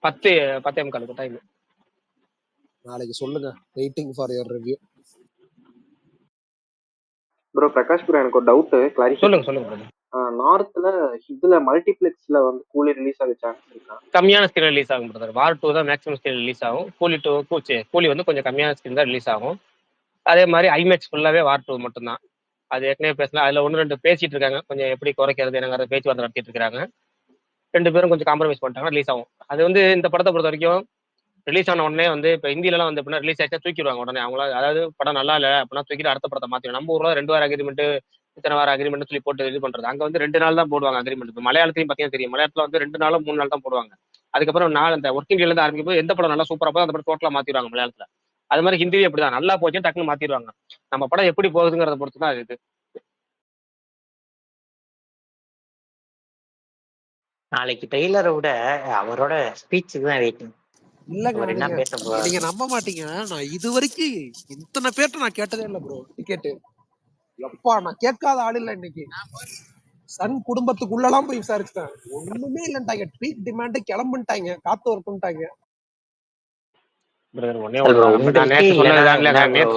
F: பார்த்துட்டு
A: 10 டைம்.
F: நாளைக்கு சொல்லுங்க. Waiting for your review.
H: Bro Prakash bro, எனக்கு ஒரு டவுட்டு,
A: சொல்லுங்க
H: கிளாரிஃபிகேஷன்.
A: சொல்லுங்க brother.
H: நார்த்ல இதுல மல்டிப்ளெக்ஸ்ல வந்து கூலி ரிலீஸ் ஆக சான்ஸ் இருக்கா?
A: கம்மியான ஸ்கிரீன் ரிலீஸ் ஆகும் பிரதர். வார் 2 தான் மேக்ஸிமம் ஸ்கிரீன் ரிலீஸ் ஆகும். கூலி வந்து கொஞ்சம் கம்மியான ஸ்கிரீன் தான் ரிலீஸ் ஆகும். அதே மாதிரி ஐமேக்ஸ் ஃபுல்லாவே வார் 2 மட்டும் தான். அது ஏற்கனவே பேசலாம். அதுல 1-2 பேசிட்டு இருக்காங்க, கொஞ்சம் எப்படி குறைக்கிறது என்னங்கிற பேச்சுவார்த்தை நடத்திட்டு இருக்காங்க. 2 பேரும் கொஞ்சம் காம்ப்ரமைஸ் பண்ணிட்டாங்க, ரிலீஸ் ஆகும். அது வந்து இந்த படத்தை பொறுத்த வரைக்கும் ரிலீஸ் ஆன உடனே வந்து இப்போ ஹிந்திலலாம் வந்து எப்படின்னா ரிலீஸ் ஆச்சா தூக்கிடுவாங்க உடனே. அவங்கள அதாவது படம் நல்லா இல்லை அப்படின்னா தூக்கிட்டு அடுத்த படத்தை மாற்றிடும். நம்ம ஊரில் 2 வார அக்ரிமெண்ட், இத்தனை வார அக்ரிமெண்ட் சொல்லி போட்டு இது பண்றது. அங்கே வந்து 2 நாள் தான் போடுவாங்க அக்ரிமெண்ட். இப்போ மலையாளத்தையும் பார்த்தீங்கன்னா தெரியும், மலையாளத்தில் வந்து 2 நாளோ 3 நாள் தான் போடுவாங்க. அதுக்கப்புறம் அந்த ஒர்க்கிங் டேல இருந்து ஆரம்பிக்கும் போது எந்த படம் நல்லா சூப்பராக போதும் அந்த படம் டோட்டலாக மாற்றிடுவாங்க மலையாளத்தில். அது மாதிரி ஹிந்தியும் அப்படிதான், நல்லா போச்சு டக்குன்னு மாற்றிடுவாங்க. நம்ம படம் எப்படி போகுதுங்கிறத பொறுத்து தான் இது.
G: நாளைக்கு ட்ரெய்லரை விட அவரோட ஸ்பீச்சுக்கு தான் வெயிட்டிங்.
F: இல்லங்க,
G: அவர் என்ன
F: நீங்க
G: பேச போறாரு?
F: நீங்க நம்ப மாட்டீங்க. நான் இது வரைக்கும் இத்தனை பேர்ட்ட நான் கேட்டதே இல்லை ப்ரோ டிக்கெட்டு. எப்பா நான் கேட்காத ஆள் இல்லை இன்னைக்கு. சன் குடும்பத்துக்குள்ளலாம் போய் விசாரிச்சிட்டேன், ஒண்ணுமே இல்லைன்ட்டாங்க. ட்வீட் டிமாண்ட் கிளம்புன்ட்டாங்க, காத்து வரட்டும்ட்டாங்க.
A: பிரதர் ஒன்னே
G: ப்ரோ
A: ஒண்ணுதான். நம்ம நான்
G: உங்களுக்கு
A: நேத்து
G: இல்லைன்னா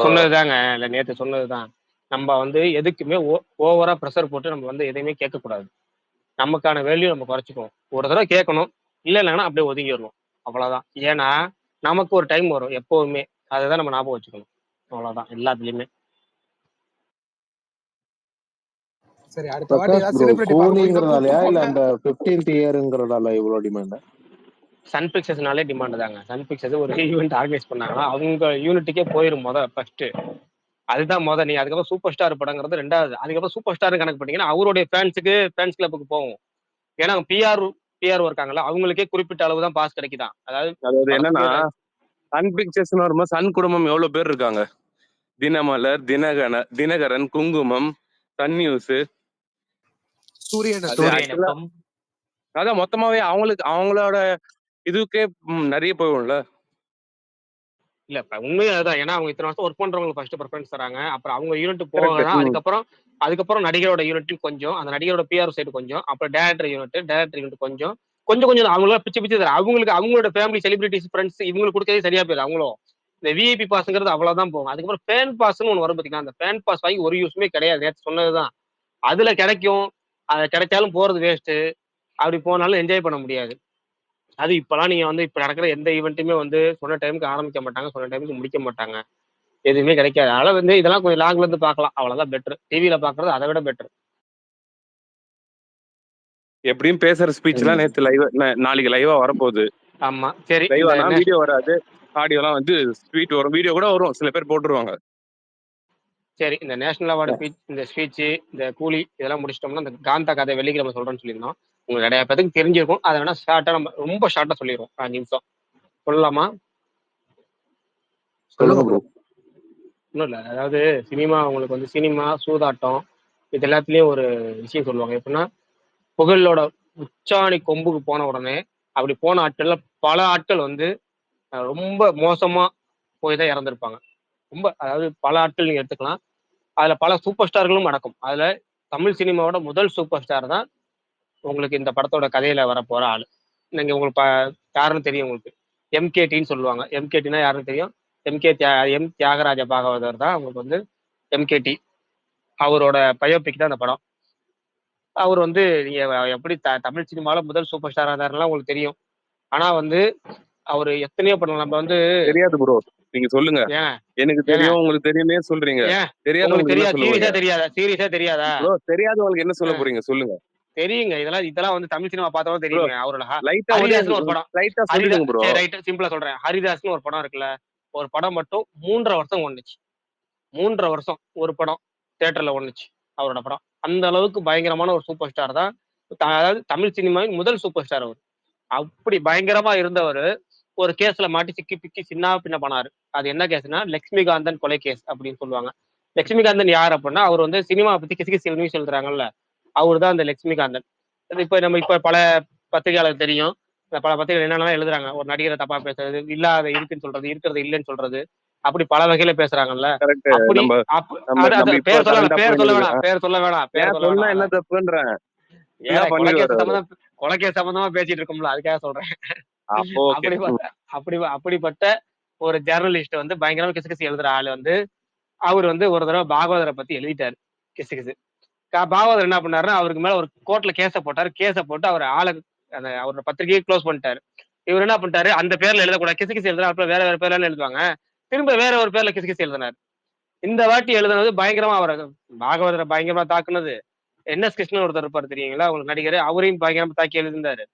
A: சொன்னதுதான்
G: என்ன
A: இல்லைங்க,
G: ப்ரோ?
A: நேத்து சொன்னதுதான். நம்ம வந்து எதுக்குமே ஓவரா ப்ரெஷர் போட்டு நம்ம வந்து எதையுமே கேட்கக்கூடாது. நமக்கான வேல்யூ நம்ம குறைச்சிக்குவோம். ஒரு தடவை கேட்கணும், இல்லைன்னா அப்படியே ஒதுங்கிடணும். அவ்வளவுதான். ஏன்னா நமக்கு ஒரு டைம் வரும் எப்பவுமே, அதை நம்ம ஞாபகம் வச்சுக்கணும். அவ்வளவுதான் எல்லாத்துலயுமே.
F: சரி, அடுத்த வாட்டி
B: பிரகாஷ்
F: ஏதாவது
B: ப்ரோ,
F: செலிபிரிட்டி பார்க்க போறீங்கன்னா கூப்பிட்டு
B: கூலிங்கிறதாலயா இல்ல
F: போங்க.
B: அந்த 15th இயருங்கிறதால இவ்வளவு டிமாண்ட்?
A: சன் பிக்சர்ஸ்னாலே டிமாண்ட் தாங்க. சன் பிக்சர்ஸ் ஒரு ஈவெண்ட் ஆர்கனைஸ் பண்ணாங்கன்னா அவங்க யூனிட்டுக்கே போயிரும் ஃபர்ஸ்ட். அதுதான் நீ அதுக்கப்புறம் சூப்பர் ஸ்டார் படங்கிறது ரெண்டாவது. அதுக்கப்புறம் சூப்பர் ஸ்டார் கணக்கு பண்ணீங்கன்னா அவருடைய ஃபேன்ஸ் கிளப்புக்கு போகும். ஏன்னா பிஆர் இருக்காங்கல்ல, அவங்களுக்கே குறிப்பிட்ட அளவு தான் பாஸ் கிடைக்குதான். அதாவது
C: அதாவது என்னன்னா,
A: படத்துக்கு
C: சன் பிக்சர்ஸ்னு வரும்போது சன் குடும்பம் எவ்வளவு பேர் இருக்காங்க? தினமலர், தினகரன், குங்குமம், சன் நியூஸ்,
F: சூரியன்
C: அது
F: எஃப்எம்.
G: சூரியன்
C: ஆக்சுவலா
G: எஃப்எம்.
C: அதான் மொத்தமாவே அவங்களோட இதுக்கே நிறைய போகும்ல.
A: இல்ல இப்ப உண்மையா அதுதான். ஏன்னா அவங்க இத்தனை வருஷம் ஒர்க் பண்றவங்களுக்கு ஃபர்ஸ்ட் ப்ரிஃபரன்ஸ் தராங்க. அப்புறம் அவங்க யூனிட் போக
C: கரெக்ட்.
A: தான் அதுக்கப்புறம் நடிகரோட யூனிட் கொஞ்சம், அந்த நடிகரோட பிஆர் சைடு கொஞ்சம், அப்புறம் டேரக்டர் யூனிட் கொஞ்சம் கொஞ்சம் கொஞ்சம் அவங்கள பிச்சு தர. அவங்களுக்கு அவங்களோட ஃபேமிலி செலிபிரிட்டிஸ் ஃப்ரெண்ட்ஸ் இவங்களுக்கு கொடுக்கறதே சரியா போயிடும். அவங்களும் இந்த விஐபி பாஸ்ங்கிறது அவ்வளவுதான் போகும். அதுக்கப்புறம் ஃபேன் பாஸ்ன்னு ஒன்று வரும் பார்த்தீங்கன்னா, அந்த ஃபேன் பாஸ் வாங்கி ஒரு யூஸ்மே கிடையாது. நேற்று சொன்னதுதான். அதுல கிடைக்கும், அது கிடைச்சாலும் போறது வேஸ்ட். அப்படி போனாலும் என்ஜாய் பண்ண முடியாது. அது இப்பெல்லாம் நீங்க வந்து இப்ப நடக்கிற எந்த ஈவெண்ட்டுமே வந்து சொன்ன டைமுக்கு ஆரம்பிக்க மாட்டாங்க, சொன்ன டைமுக்கு முடிக்க மாட்டாங்க. எதுவுமே கிடைக்காது. அதனால வந்து இதெல்லாம் கொஞ்சம் லாங்ல இருந்து பார்க்கலாம், அவ்வளவுதான் பெட்டர். டிவியில பாக்குறது அதை விட பெட்டர்.
C: எப்படியும் பேசுற ஸ்பீச் எல்லாம் நேத்து லைவ், நாளைக்கு லைவா வரப்போகுது.
A: ஆமா சரி. இந்த
C: லைவானா வீடியோ வராது, ஆடியோலாம் வந்து ஸ்பீட் வரும், வீடியோ கூட வரும், சில பேர் போட்டுருவாங்க.
A: சரி, இந்த நேஷனல் அவார்டு ஸ்பீச், இந்த ஸ்பீச், இந்த கூலி இதெல்லாம் முடிச்சிட்டோம்னா இந்த காந்தா கதை வெள்ளிக்கிழமை சொல்றேன்னு சொல்லியிருந்தோம். உங்களுக்கு நிறைய பேருக்கு தெரிஞ்சிருக்கும். அதை வேணா ஷார்ட்டா நம்ம ரொம்ப ஷார்ட்டா சொல்லிடுவோம். 5 நிமிஷம் சொல்லலாமா?
B: சொல்லுங்க
F: சொல்லுங்க
B: ப்ரோ.
F: ப்ரோ.
A: ஒன்றும் இல்லை, அதாவது சினிமா உங்களுக்கு வந்து சினிமா சூதாட்டம் இது எல்லாத்துலேயும் ஒரு விஷயம் சொல்லுவாங்க. எப்படின்னா புகழோட உச்சாணி கொம்புக்கு போன உடனே அப்படி போன ஆட்கள்ல பல ஆட்கள் வந்து ரொம்ப மோசமா போய் தான் இறந்துருப்பாங்க. ரொம்ப அதாவது பல ஆட்கள் நீங்க எடுத்துக்கலாம். அதுல பல சூப்பர் ஸ்டார்களும் அடக்கும். அதுல தமிழ் சினிமாவோட முதல் சூப்பர் ஸ்டார் தான் உங்களுக்கு இந்த படத்தோட கதையில வரப்போற ஆளு. நீங்க உங்களுக்கு யாருன்னு தெரியும் உங்களுக்கு. எம்கேடின்னு சொல்லுவாங்க. எம்கேடினா யாருன்னு தெரியும்? எம் தியாகராஜ பாகவதர் தான் உங்களுக்கு வந்து எம்கேடி. அவரோட பயோபிக் தான் அந்த படம். அவர் வந்து நீங்க எப்படி தமிழ் சினிமால முதல் சூப்பர் ஸ்டாரா இருந்தாருலாம் உங்களுக்கு தெரியும். ஆனா வந்து அவரு எத்தனையோ படம் நம்ம வந்து
C: தெரியாது ப்ரோ, நீங்க சொல்லுங்க.
A: ஏன்
C: எனக்கு
A: ஏங்க
C: தெரியும், உங்களுக்கு தெரியுமே சொல்றீங்க.
A: ஏன் உங்களுக்கு
C: தெரியாதவங்களுக்கு என்ன
A: தெரியாது?
C: சொல்ல
A: சீரியஸா
C: போறீங்க
A: தெரியாதா? சீரியஸா தெரியாதா?
C: ப்ரோ? தெரியாதவங்களுக்கு என்ன சொல்ல
A: அஹ்
C: போறீங்க சொல்லுங்க
A: தெரியுங்க. இதெல்லாம் வந்து தமிழ் சினிமா பார்த்தவங்க
C: ப்ரோ.
A: தெரியுங்க. அவரோட
C: லைட்டா ஒரு
A: ஹரிதாஸ்னு ஒரு படம்.
C: லைட்டா சொல்லிடுங்க ப்ரோ.
A: சரி ரைட், சிம்பிளா சொல்றேன். ஹரிதாஸ்னு ஒரு படம் இருக்குல்ல. ஒரு படம் மட்டும் 3.5 வருஷம் ஓடுனுச்சு. 3.5 வருஷம் ஒரு படம் தியேட்டர்ல ஓடுனுச்சு அவரோட படம். அந்த அளவுக்கு பயங்கரமான ஒரு சூப்பர் ஸ்டார் தான். அதாவது தமிழ் சினிமாவின் முதல் சூப்பர் ஸ்டார் அவர். அப்படி பயங்கரமா இருந்தவர் ஒரு கேஸ்ல மாட்டி சிக்கி பிக்கி சின்ன பின்ன பண்ணாரு. அது என்ன கேஸ்னா லட்சுமிகாந்தன் கொலை கேஸ் அப்படின்னு சொல்லுவாங்க. லட்சுமிகாந்தன் யார் அப்படின்னா அவர் வந்து சினிமா பத்தி கிசு கிசு நியூஸ் எழுதுறாங்கல்ல, அவர் தான் அந்த லட்சுமிகாந்தன். இப்ப பல பத்திரிகையாளர் தெரியும். பல பத்திரிகை என்னென்னலாம் எழுதுறாங்க. ஒரு நடிகரை தப்பா பேசுறது, இல்லாத இருக்குன்னு சொல்றது, இருக்கிறது இல்லைன்னு சொல்றது, அப்படி பல வகையில பேசுறாங்கல்ல.
C: கரெக்ட்.
A: அப்படி
C: நம்ம நம்ம
A: அது
C: நம்ம இப்ப
A: பேர் சொல்ல வேணாம்,
C: கரண்டா
A: பேர்
C: போயின்னு
A: சொல்ல
C: இருக்குது.
A: வேணாம், பேர் சொல்ல வேணாம், பேர்
C: ஏன்
A: சொல்ல
C: சொன்னா
A: வேணாம்.
C: என்ன
A: அதான்
C: தப்புன்றேன். என்ன
A: ஏன்னா
C: பண்ணிடுவாரு அவரு?
A: கொலைகேஸ் சம்பந்தமா பேசிட்டு இருக்கோம்ல, அதுக்காக சொல்றேன்.
C: அப்போ ஓகே.
A: அப்படிப்பட்ட ஒரு ஜேர்னலிஸ்ட் வந்து பயங்கரமா கிசு கிசு எழுதுற ஆளு வந்து அவர் வந்து ஒரு தடவை பாகவதரை பத்தி எழுதிட்டாரு கிசு கிசு. பாகவதர் என்ன பண்ணாருன்னா அவருக்கு மேல ஒரு கோர்ட்ல கேஸ போட்டாரு. கேஸ போட்டு அவர் ஆளை அந்த அவரோட பத்திரிகையை க்ளோஸ் பண்ணிட்டாரு. இவர் என்ன பண்ணிட்டாரு, அந்த பேர்ல எழுதக்கூடாது, கிசு கிசு எழுதுனா அப்புறம் வேற வேற பேர்ல எழுதுவாங்க, திரும்ப வேற ஒரு பேர்ல கிசு கிசு எழுதினார். இந்த வாட்டி எழுதுனது பயங்கரமா அவரை பாகவதரை பயங்கரமா தாக்குனது. என்எஸ் கிருஷ்ணன் ஒருத்தர் இருப்பாரு தெரியுங்களா, உங்களுக்கு நடிகர், அவரையும் பயங்கரமா தாக்கி எழுதியிருந்தாரு.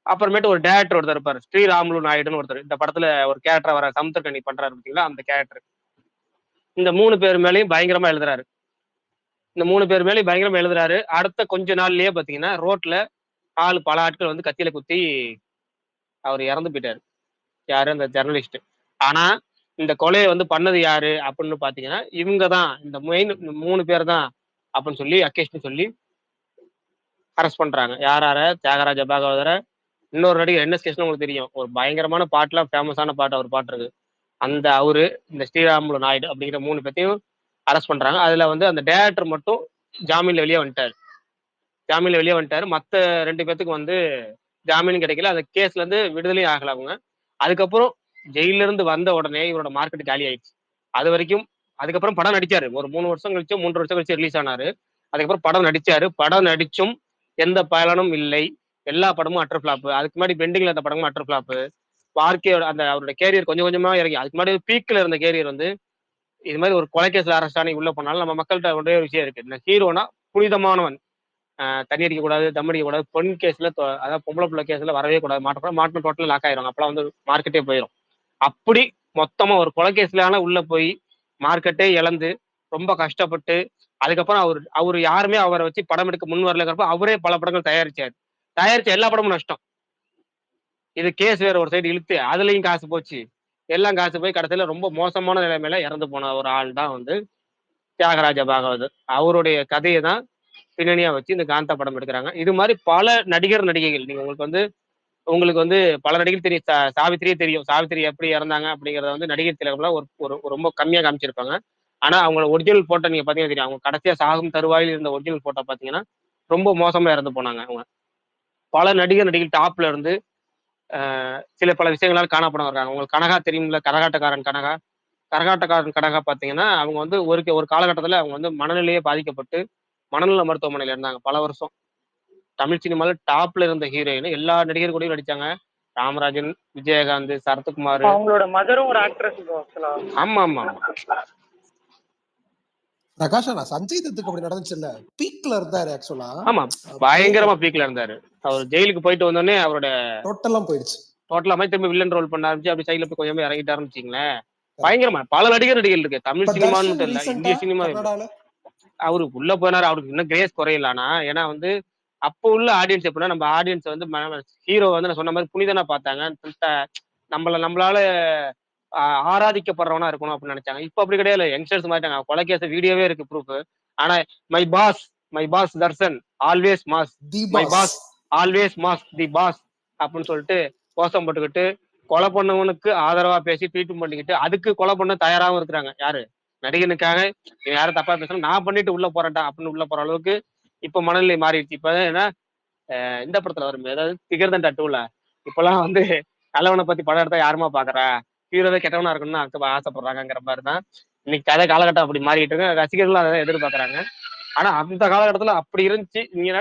A: அப்புறமேட்டு ஒரு டேரக்டர் ஒருத்தர் இருப்பாரு, ஸ்ரீராமுலு நாயுடுன்னு ஒருத்தர். இந்த படத்துல ஒரு கேரக்டர் வர சமுத்திரக்கனி பண்றாரு பார்த்தீங்களா, அந்த கேரக்டர். இந்த 3 பேர் மேலேயும் பயங்கரமா எழுதுறாரு. இந்த 3 பேர் மேலேயும் பயங்கரமா எழுதுறாரு. அடுத்த கொஞ்ச நாள்லயே பாத்தீங்கன்னா ரோட்ல பல ஆட்கள் வந்து கத்தியில குத்தி அவர் இறந்து போயிட்டாரு. யாரு? அந்த ஜெர்னலிஸ்ட். ஆனா இந்த கொலையை வந்து பண்ணது யாரு அப்படின்னு பாத்தீங்கன்னா இவங்க தான், இந்த 3 பேர் தான் அப்படின்னு சொல்லி அக்கேஷன் சொல்லி அரெஸ்ட் பண்றாங்க. யார? தியாகராஜ பாகவதர, இன்னொரு நடிகர் என்எஸ் கிருஷ்ணன் உங்களுக்கு தெரியும். ஒரு பயங்கரமான பாட்டுல ஃபேமஸான பாட்டு அவர் பாட்டு இருக்கு. அந்த அவரு, இந்த ஸ்ரீராமுலு நாயுடு அப்படிங்கிற 3 பேத்தையும் அரெஸ்ட் பண்றாங்க. அதுல வந்து அந்த டைரக்டர் மட்டும் ஜாமீன்ல வெளியே வந்துட்டாரு. ஜாமீன்ல வெளியே வந்துட்டாரு. மத்த 2 பேத்துக்கு வந்து ஜாமீன் கிடைக்கல. அந்த கேஸ்ல இருந்து விடுதலையும் ஆகல அவங்க. அதுக்கப்புறம் ஜெயில இருந்து வந்த உடனே இவரோட மார்க்கெட் காலி ஆயிடுச்சு. அது வரைக்கும் அதுக்கப்புறம் படம் நடிச்சாரு. ஒரு 3 வருஷம் கழிச்சு 3 வருஷம் கழிச்சு ரிலீஸ் ஆனாரு. அதுக்கப்புறம் படம் நடிச்சாரு. படம் நடிச்சும் எந்த பலனும் இல்லை. எல்லா படமும் அட்டர் ஃபிளாப். அதுக்கு முன்னாடி பெண்டிங்ல இருந்த படமும் அட்டர் ஃபிளாப். வாழ்க்கையோட அந்த அவரோட கேரியர் கொஞ்சம் கொஞ்சமா இறங்கி அதுக்கு முன்னாடி பீக்ல இருந்த கேரியர் வந்து இது மாதிரி ஒரு கொலைகேஸ்ல அரெஸ்ட் ஆனி உள்ள போனாலும் நம்ம மக்கள்கிட்ட ஒரே ஒரு விஷயம் இருக்கு. இந்த ஹீரோனா புனிதமானவன், தண்ணி அடிக்க கூடாது, தம் அடிக்க கூடாது, பொன் கேஸ்ல அதாவது பொம்பளை பிள்ளை கேஸ்ல வரவே கூடாது, மாட்டினா டோட்டல் லாக் ஆயிரும். அப்பெல்லாம் வந்து மார்க்கெட்டே போயிடும். அப்படி மொத்தமா ஒரு கொலைகேஸ்ல உள்ள போய் மார்க்கெட்டே இழந்து ரொம்ப கஷ்டப்பட்டு அதுக்கப்புறம் அவர் யாருமே அவரை வச்சு படம் எடுக்க முன் வரலங்கிறப்ப அவரே பல படங்கள் தயாரிச்சாரு. தயாரிச்ச எல்லா படமும் நஷ்டம். இது கேஸ் வேற ஒரு சைடு இழுத்து அதுலயும் காசு போச்சு. எல்லாம் காசு போய் கடைசியில ரொம்ப மோசமான நிலைமையில இறந்து போன ஒரு ஆள் தான் வந்து தியாகராஜ பாகவதர். அவருடைய கதையை தான் பின்னணியா வச்சு இந்த காந்தா படம் எடுக்கிறாங்க. இது மாதிரி பல நடிகர் நடிகைகள் நீங்க உங்களுக்கு வந்து பல நடிகர் தெரியும். சாவித்திரியே தெரியும். சாவித்திரி எப்படி இறந்தாங்க அப்படிங்கறத வந்து நடிகர் திலகம்ல ஒரு ஒரு ரொம்ப கம்மியா காமிச்சிருப்பாங்க. ஆனா அவங்களோட ஒரிஜினல் போட்டோ நீங்க பாத்தீங்கன்னா தெரியும். அவங்க கடைசியா சாகும் தருவாயில் இருந்த ஒரிஜினல் போட்டோ பாத்தீங்கன்னா ரொம்ப மோசமா இறந்து போனாங்க அவங்க. பல நடிகர் நடிகை டாப்ல இருந்து சில பல விஷயங்களால் காணப்படம் இருக்காங்க. உங்களுக்கு கனகா தெரியும்ல, கரகாட்டக்காரன் கனகா. கரகாட்டக்காரன் கனகா பாத்தீங்கன்னா அவங்க வந்து ஒரு காலகட்டத்துல அவங்க வந்து மனநிலையே பாதிக்கப்பட்டு மனநல மருத்துவமனையில இருந்தாங்க பல வருஷம். தமிழ் சினிமால டாப்ல இருந்த ஹீரோயின் எல்லா நடிகர் கூடயும் நடிச்சாங்க. ராமராஜன், விஜயகாந்த், சரத்குமார்.
E: அவங்களோட மதரும் ஒரு ஆக்ட்ரஸ் ஆக்சுவலா.
A: ஆமா ஆமா ஆமா
F: பிரகாஷ் நான் சஞ்சய் தத்துக்கு அப்படி நடந்துச்சு இல்ல, பீக்ல இருந்தாரு ஆக்சுவலா.
A: ஆமா
F: அப்படியே
A: பயங்கரமா பீக்ல இருந்தாரு. அவர் ஜெயிலுக்கு போயிட்டு வந்தோடனே அவரோட
F: டோட்டலாம் போயிடுச்சு.
A: டோட்டலா மாதிரி திரும்ப வில்லன் ரோல் பண்ண ஆரம்பிச்சு அப்படி சைட்ல போய் கொஞ்சமா இறங்கிட்டாருன்னு வச்சுங்களேன். பயங்கரமா பல நடிகர்கள் இருக்கு. தமிழ்
F: இப்ப
A: சினிமான்னு
F: தர்ஷன்
A: மட்டும் இல்ல,
F: ரீசெண்டா
A: இந்திய சினிமா இருக்கு.
F: கன்னடால
A: அவரு உள்ள போனாரு. அவருக்கு இன்னும் கிரேஸ் குறையல. ஆனா ஏன்னா வந்து அப்போ உள்ள ஆடியன்ஸ் எப்படின்னா நம்ம ஆடியன்ஸ் வந்து ஹீரோ வந்து நான் சொன்ன மாதிரி புனிதனா பார்த்தாங்க. நம்மளால ஆராதிக்கப்படுறவனா இருக்கணும் அப்படின்னு நினைச்சாங்க. இப்போ அப்படி கிடையாது. யங்ஸ்டர்ஸ் மாட்டாங்க. கொலைகேச வீடியோவே இருக்கு ப்ரூஃப். ஆனா my boss Darshan always mass,
F: the
A: my
F: boss.
A: Boss always mass, the boss அப்படின்னு சொல்லிட்டு கோஷம் போட்டுக்கிட்டு கொலை பண்ணவனுக்கு ஆதரவா பேசி ட்வீட் பண்ணிக்கிட்டு அதுக்கு கொலை பண்ண தயாராகவும் இருக்கிறாங்க. யாரு? நடிகனுக்காக யாரும் தப்பா பேசணும், நான் பண்ணிட்டு உள்ள போறேன்டா அப்படின்னு உள்ள போற அளவுக்கு இப்ப மனநிலை மாறிடுச்சு. இப்ப என்ன இந்த படத்துல வரும், ஏதாவது திகர்தன் டட்டுல இப்பெல்லாம் வந்து நல்லவனை பத்தி படம் எடுத்தா யாருமா பாக்குறா, ஹீரோவே கெட்டவனா இருக்கணும்னு ஆசைப்படுறாங்கிற மாதிரி தான் இன்னைக்கு கதை காலகட்டம் அப்படி மாறிட்டு இருக்கு. ரசிகர்களும் அதை எதிர்பார்க்கறாங்க. ஆனா அந்த காலகட்டத்துல அப்படி இருந்துச்சு. நீங்க நிறைய